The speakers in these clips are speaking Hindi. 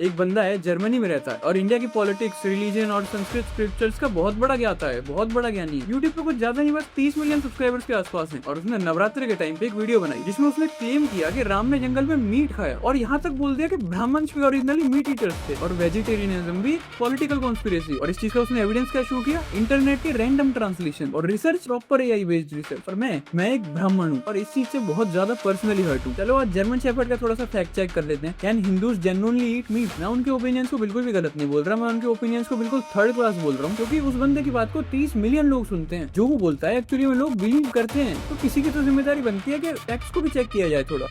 एक बंदा है जर्मनी में रहता है और इंडिया की पॉलिटिक्स, रिलीजन और संस्कृत स्क्रिप्चर्स का बहुत बड़ा ज्ञाता है, बहुत बड़ा ज्ञानी है। यूट्यूब पे कुछ ज्यादा नहीं, बस 30 मिलियन सब्सक्राइबर्स के आसपास है। और उसने नवरात्रि के टाइम पे एक वीडियो बनाई जिसमें उसने क्लेम किया कि राम ने जंगल में मीट खाया और यहाँ तक बोल दिया कि ब्राह्मण भी ओरिजिनली मीट ईटर्स थे और वेजिटेरियनिज्म भी पॉलिटिकल कॉन्स्पिरेसी। और इस चीज का उसने एविडेंस क्या शो किया? इंटरनेट के रैंडम ट्रांसलेशन और research, proper AI based research. और मैं एक ब्राह्मण हूँ और इस चीज से बहुत ज्यादा पर्सनली हर्ट हूँ। चलो आज जर्मन शेफर्ड का थोड़ा सा फैक्ट चेक कर लेते हैं। Can Hindus genuinely eat meat? मैं उनके ओपिनियन को बिल्कुल भी गलत नहीं बोल रहा, मैं उनके ओपिनियंस को बिल्कुल थर्ड क्लास बोल रहा हूँ, क्योंकि उस बंदे की बात को 30 मिलियन लोग सुनते हैं। जो वो बोलता है एक्चुअली में लोग बिलीव करते हैं। तो किसी की तो जिम्मेदारी बनती है कि टेक्स्ट को भी चेक किया जाए थोड़ा।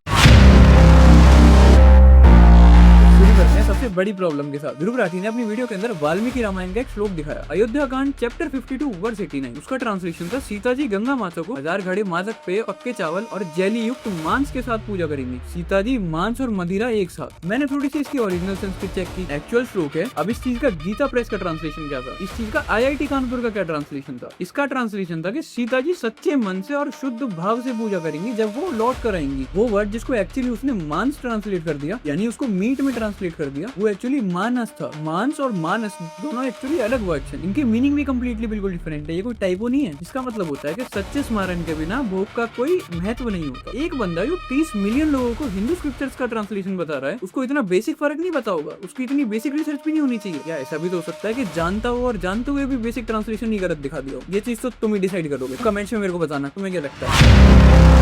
सबसे बड़ी प्रॉब्लम के साथ ध्रुव राठी ने अपनी वीडियो के अंदर वाल्मीकि रामायण का एक श्लोक दिखाया। अयोध्या कांड चैप्टर 52 वर्स 89। उसका ट्रांसलेशन था, सीता जी गंगा माता को 1000 घड़े मादक पेय, पक्के चावल और जेली युक्त मांस के साथ पूजा करेंगी। सीता जी मांस और मदिरा एक साथ। मैंने थोड़ी सी इसकी ओरिजिनल संस्कृत चेक की, एक्चुअल श्लोक है। अब इस चीज का गीता प्रेस का ट्रांसलेशन क्या था, इस चीज का IIT कानपुर का क्या ट्रांसलेशन था? इसका ट्रांसलेशन था कि सीता जी सच्चे मन से और शुद्ध भाव से पूजा करेंगी जब वो लौट कर आएंगी। वो वर्ड जिसको एक्चुअली उसने मांस ट्रांसलेट कर दिया, यानी उसको मीट में ट्रांसलेट कर दिया, वो एक्चुअली मानस था। मांस और मानस दोनों एक्चुअली अलग वर्ड्स हैं। इनकी मीनिंग भी कंप्लीटली बिल्कुल डिफरेंट है। ये कोई टाइपो नहीं है। इसका मतलब होता है कि सच्चे स्मरण के बिना भोग का कोई महत्व नहीं होता। एक बंदा जो 30 मिलियन लोगों को हिंदू स्क्रिप्चर्स का ट्रांसलेशन बता रहा है, उसको इतना बेसिक फर्क नहीं पता होगा? उसकी इतनी बेसिक रिसर्च भी नहीं होनी चाहिए? या ऐसा भी तो हो सकता है कि जानता हो और जानते हुए भी बेसिक ट्रांसलेशन नहीं गलत दिखा दिया हो? ये चीज तो तुम ही डिसाइड करोगे। कमेंट्स में मेरे को बताना तुम्हें क्या लगता है।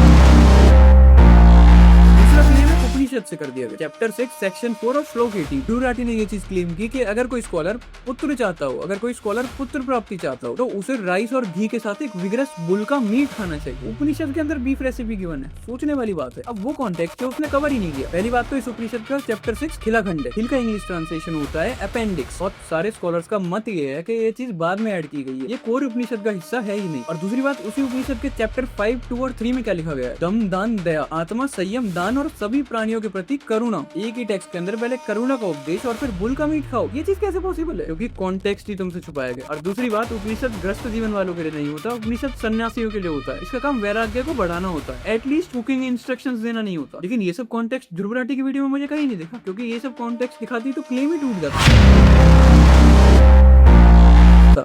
उपनिषद से कर दिया गया। चैप्टर 6 सेक्शन 4 और श्लोक 80। ध्रुव राठी ने ये चीज क्लेम की कि अगर कोई स्कॉलर पुत्र चाहता हो, अगर कोई स्कॉलर पुत्र प्राप्ति चाहता हो, तो उसे राइस और घी के साथ एक विगरस बुल का मीट खाना चाहिए। उपनिषद के अंदर बीफ रेसिपी गिवन है, सोचने वाली बात है। अब वो कॉन्टेक्स्ट उसने कवर ही नहीं किया। पहली बात तो इस उपनिषद का चैप्टर 6 खिलाखंड है। खिल का इंग्लिश ट्रांसलेशन होता है अपेंडिक्स। और सारे स्कॉलर्स का मत ये है कि ये चीज बाद में ऐड की गई है, ये कोर उपनिषद का हिस्सा है ही नहीं। और दूसरी बात, उसी उपनिषद के चैप्टर 5, 2 और 3 में क्या लिखा गया है? दम, दान, दया, आत्मा, संयम, दान और सभी प्राणियों के प्रति करुणा। एक ही टेक्स्ट के अंदर पहले करुणा का उपदेश और फिर बुल का मीट खाओ। ये चीज कैसे पॉसिबल है? क्योंकि कॉन्टेक्स्ट ही तुमसे छुपाया गया। और दूसरी बात, उपनिषद ग्रस्त जीवन वालों के लिए नहीं होता, उपनिषद सन्यासियों के लिए होता है। इसका काम वैराग्य को बढ़ाना होता है, एटलीस्ट कुकिंग इंस्ट्रक्शंस देना नहीं होता। लेकिन ये सब कॉन्टेक्स्ट ध्रुव राठी की वीडियो में मुझे कहीं नहीं दिखा, क्योंकि ये सब कॉन्टेक्स्ट दिखाती तो क्लेम ही टूट जाता।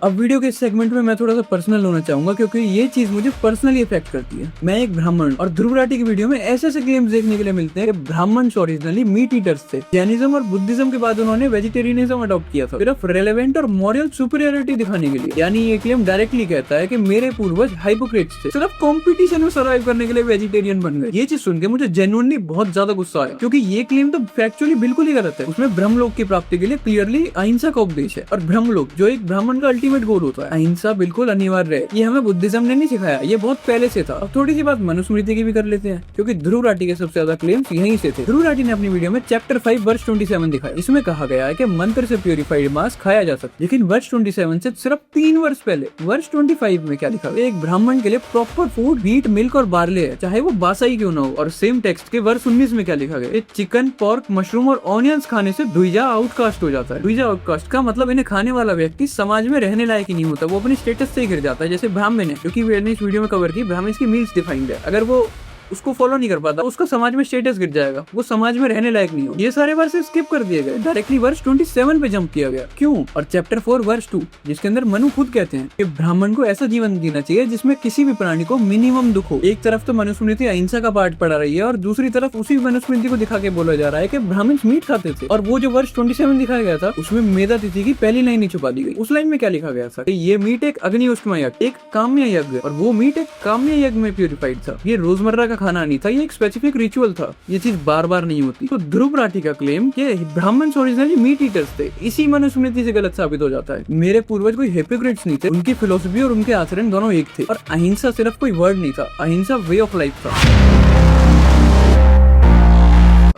अब वीडियो के इस सेगमेंट में मैं थोड़ा सा पर्सनल होना चाहूंगा, क्योंकि ये चीज मुझे पर्सनली इफेक्ट करती है। मैं एक ब्राह्मण और ध्रुव राठी की वीडियो में ऐसे ऐसे क्लेम्स देखने के लिए मिलते हैं कि ब्राह्मण ओरिजिनली मीट ईटर्स थे। जैनिज्म और बुद्धिज्म के बाद उन्होंने वेजिटेरियनिज्म अडॉप्ट किया था, सिर्फ रेलेवेंट और मॉरल सुपीरियरिटी दिखाने के लिए। यानी ये क्लेम डायरेक्टली कहता है कि मेरे पूर्वज हाइपोक्रेट्स थे, सिर्फ कॉम्पिटिशन में सर्वाइव करने के लिए वेजिटेरियन बन गए। ये चीज सुन के मुझे जेन्युइनली बहुत ज्यादा गुस्सा आया, क्योंकि ये क्लेम तो फैक्चुअली बिल्कुल ही गलत है। उसमें ब्रह्मलोक की प्राप्ति के लिए क्लियरली अहिंसा का उपदेश है, और ब्रह्मलोक जो एक ब्राह्मण का अल्टीमेट गोल होता है, अहिंसा बिल्कुल अनिवार्य है। ये हमें बुद्धिज्म ने नहीं सिखाया, ये बहुत पहले से था। अब थोड़ी सी बात मनुस्मृति की भी कर लेते हैं, क्योंकि ध्रुव राठी के सबसे ज्यादा क्लेम्स यहीं से थे। ध्रुव राठी ने अपनी वीडियो में चैप्टर 5 वर्स 27 दिखाया। इसमें कहा गया है कि मंत्र से प्यूरिफाइड मांस खाया जा सकता है। लेकिन वर्स 27 से सिर्फ 3 वर्ष पहले वर्स 25 में क्या लिखा है? एक ब्राह्मण के लिए प्रॉपर फूड वीट, मिल्क और बार्ले है, चाहे वो बासा ही क्यों ना हो। और सेम टेक्स्ट के वर्स 19 में क्या लिखा गया? चिकन, पोर्क, मशरूम और ऑनियंस खाने से द्विजा आउटकास्ट हो जाता है। द्विजा आउटकास्ट का मतलब इन्हें खाने वाला व्यक्ति समाज में रहने लायक ही नहीं होता, वो अपनी स्टेटस से ही गिर जाता है। जैसे ब्राह्मण है, क्योंकि मैंने इस वीडियो में कवर की, ब्राह्मण की मील्स डिफाइंड है। अगर वो उसको फॉलो नहीं कर पाता, उसका समाज में स्टेटस गिर जाएगा, वो समाज में रहने लायक नहीं हो। ये सारे वर्स स्किप कर दिए गए, डायरेक्टली वर्स 27 पे जंप किया गया। क्यों? और चैप्टर 4 वर्स 2, जिसके अंदर मनु खुद कहते हैं कि ब्राह्मण को ऐसा जीवन जीना चाहिए जिसमें किसी भी प्राणी को मिनिमम दुख हो। एक तरफ तो मनुस्मृति अहिंसा का पाठ पढ़ा रही है, और दूसरी तरफ उसी मनुस्मृति को दिखा के बोला जा रहा है कि ब्राह्मण मीट खाते थे। और वो जो वर्स 27 दिखाया गया था, उसमें मेधा तिथि की पहली लाइन ही छुपा दी गई। उस लाइन में क्या लिखा गया था? ये मीट एक अग्निउष्टम यज्ञ, एक काम्य यज्ञ, और वो मीट एक काम्य यज्ञ में प्यूरिफाइड था। ये रोजमर्रा का खाना नहीं था, ये स्पेसिफिक रिचुअल था। ये चीज बार बार नहीं होती। तो ध्रुव राठी का क्लेम कि ब्राह्मण ओरिजिनली मीट ईटर्स थे, इसी मनुस्मृति से गलत साबित हो जाता है। मेरे पूर्वज कोई हिपोक्रेट्स नहीं थे, उनकी फिलोसफी और उनके आचरण दोनों एक थे। और अहिंसा सिर्फ कोई वर्ड नहीं था, अहिंसा वे ऑफ लाइफ था।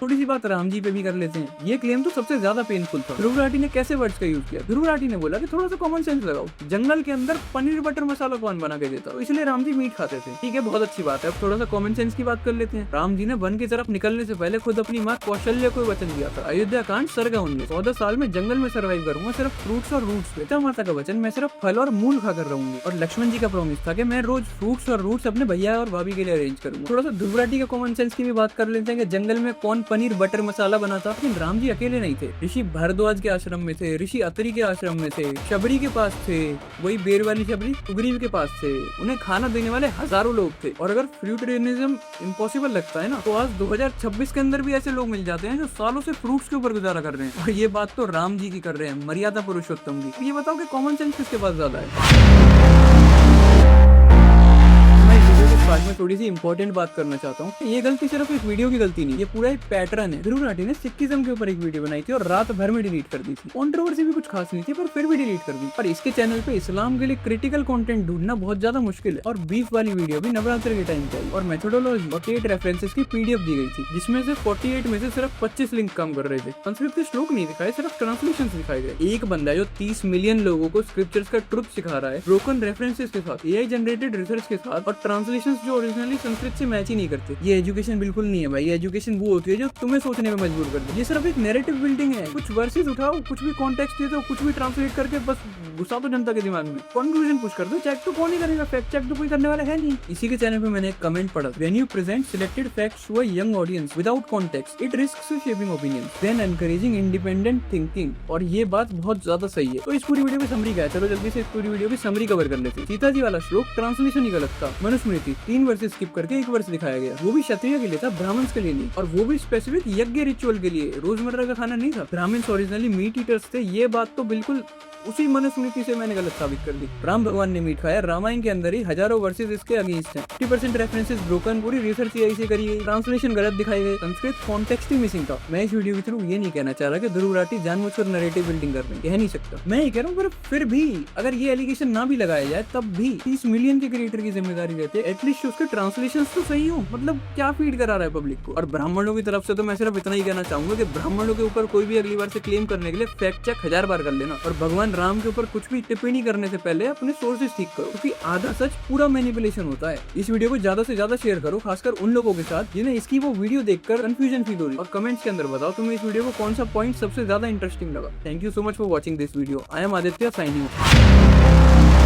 थोड़ी सी बात राम जी पे भी कर लेते हैं। ये क्लेम तो सबसे ज्यादा पेनफुल था। ध्रुव राठी ने कैसे वर्ड्स का यूज किया? ध्रुव राठी ने बोला कि थोड़ा सा कॉमन सेंस लगाओ, जंगल के अंदर पनीर बटर मसाला कौन बना के देता, इसलिए राम जी मीट खाते थे। ठीक है, बहुत अच्छी बात है। अब थोड़ा सा कॉमन सेंस की बात कर लेते हैं। राम जी ने वन की तरफ निकलने से पहले खुद अपनी माँ कौशल्या को वचन दिया था, अयोध्या कांड सर्ग 19, 14 साल में जंगल में सर्वाइव करूंगा सिर्फ फ्रूट्स और रूट्स पे। पिता माता का वचन, मैं सिर्फ फल और मूल खाकर रहूंगी। और लक्ष्मण जी का प्रॉमिस था कि मैं रोज फ्रूट्स और रूट्स अपने भैया और भाभी के लिए अरेंज करूंगा। थोड़ा सा ध्रुव राठी का कॉमन सेंस की भी बात कर लेते हैं कि जंगल में कौन पनीर बटर मसाला बना था। लेकिन राम जी अकेले नहीं थे, ऋषि भारद्वाज के आश्रम में थे, ऋषि अतरी के आश्रम में थे, शबरी के पास थे, वही बेर वाली शबरी सुग्रीव के पास थे। उन्हें खाना देने वाले हजारों लोग थे। और अगर फ्रूटेरियनिज्म इम्पॉसिबल लगता है ना, तो आज 2026 के अंदर भी ऐसे लोग मिल जाते हैं जो सालों से फ्रूट्स के ऊपर गुजारा कर रहे हैं। और ये बात तो राम जी की कर रहे हैं, मर्यादा पुरुषोत्तम की। ये बताओ कि कॉमन सेंस किसके पास ज्यादा है। पार्ट में थोड़ी सी इंपॉर्टेंट बात करना चाहता हूँ। ये गलती सिर्फ इस वीडियो की गलती नहीं, ये पूरा एक पैटर्न है। ध्रुव राठी ने सिखिज्म के ऊपर एक वीडियो बनाई थी और रात भर में डिलीट कर दी थी। कंट्रोवर्सी भी कुछ खास नहीं थी, पर फिर भी डिलीट कर दी। पर इसके चैनल पे इस्लाम के लिए क्रिटिकल कंटेंट ढूंढना बहुत ज्यादा मुश्किल है। और बीफ वाली वीडियो भी नवरात्र के टाइम पे आई और मेथोडोलॉजी और 8 रेफरेंसेस की पीडीएफ दी गई थी, जिसमें से 48 में से सिर्फ 25 लिंक काम कर रहे थे। संस्कृत के श्लोक नहीं दिखाए, सिर्फ ट्रांसलेशन दिखाए गए। एक बंदा जो 30 मिलियन लोगों को स्क्रिप्चर्स का ट्रुथ सिखा रहा है, ब्रोकन रेफरेंसेस के साथ, एआई जनरेटेड रिसर्च के साथ, और ट्रांसलेशंस जो ओरिजिनली संस्कृत से मैच ही नहीं करते। ये एजुकेशन बिल्कुल नहीं है भाई। ये एजुकेशन वो होती है जो तुम्हें सोचने में मजबूर कर दे। ये सिर्फ एक नैरेटिव बिल्डिंग है। कुछ वर्सेस उठाओ, कुछ भी कॉन्टेक्स्ट दे दो, कुछ भी ट्रांसलेट करके बस घुसा दो जनता के दिमाग में, कंक्लूजन पुश कर दो। चेक तो कौन ही करेगा? फैक्ट चेक तो कोई करने वाला है नहीं। इसी के चैनल पे मैंने एक कमेंट पढ़ा, when you present selected facts to a young audience without context, it risks shaping opinions then encouraging independent thinking. और ये बात बहुत ज्यादा सही है। तो इस पूरी वीडियो की समरी क्या है? चलो जल्दी से इस पूरी वीडियो की समरी कवर कर लेते हैं। सीता जी वाला श्लोक ट्रांसलेशन ही गलत था। मनुस्मृति 3 वर्सेस स्किप करके 1 वर्स दिखाया गया, वो भी क्षत्रिय के लिए था, ब्राह्मण्स के लिए नहीं। और वो भी स्पेसिफिक यज्ञ रिचुअल के लिए, रोजमर्रा का खाना नहीं था। ब्राह्मण्स ओरिजिनली मीट ईटर्स थे। ये बात तो बिल्कुल उसी मनुस्मृति से मैंने गलत साबित कर दी। राम भगवान ने मीट खाया, रामायण के अंदर ही हजारों वर्सेस इसके अगेंस्ट हैं। 50% रेफरेंसेस ब्रोकन, पूरी रिसर्च यही से करी गई, ट्रांसलेशन गलत दिखाई गए, संस्कृत कॉन्टेक्स्ट ही मिसिंग था। मैं इस वीडियो के थ्रू ये नहीं कहना चाह रहा कि ध्रुव राठी जानबूझकर नैरेटिव बिल्डिंग कर रहे हैं, कह नहीं सकता। मैं ये कह रहा हूँ, पर फिर भी अगर ये एलिगेशन ना भी लगाया जाए, तब भी 30 मिलियन के क्रिएटर की जिम्मेदारी रहती है, एटलीस्ट उसके ट्रांसलेशन तो सही हो। मतलब क्या फीड करा रहा है पब्लिक को। और ब्राह्मणों की तरफ से तो मैं सिर्फ इतना ही कहना चाहूंगा कि ब्राह्मणों के ऊपर कोई भी अगली बार से क्लेम करने के लिए फैक्ट चेक 1000 बार कर लेना। और भगवान राम के ऊपर कुछ भी टिप्पणी करने से पहले अपने सोर्सेज ठीक करो, क्योंकि आधा सच पूरा मैनिपुलेशन होता है। इस वीडियो को ज्यादा से ज्यादा शेयर करो, खासकर उन लोगों के साथ जिन्हें इसकी वो वीडियो देखकर कंफ्यूजन फील हो रही है। और कमेंट्स के अंदर बताओ तुम्हें इस वीडियो को कौन सा पॉइंट सबसे ज्यादा इंटरेस्टिंग लगा। Thank you so much for watching this video. I am Aditya, signing off.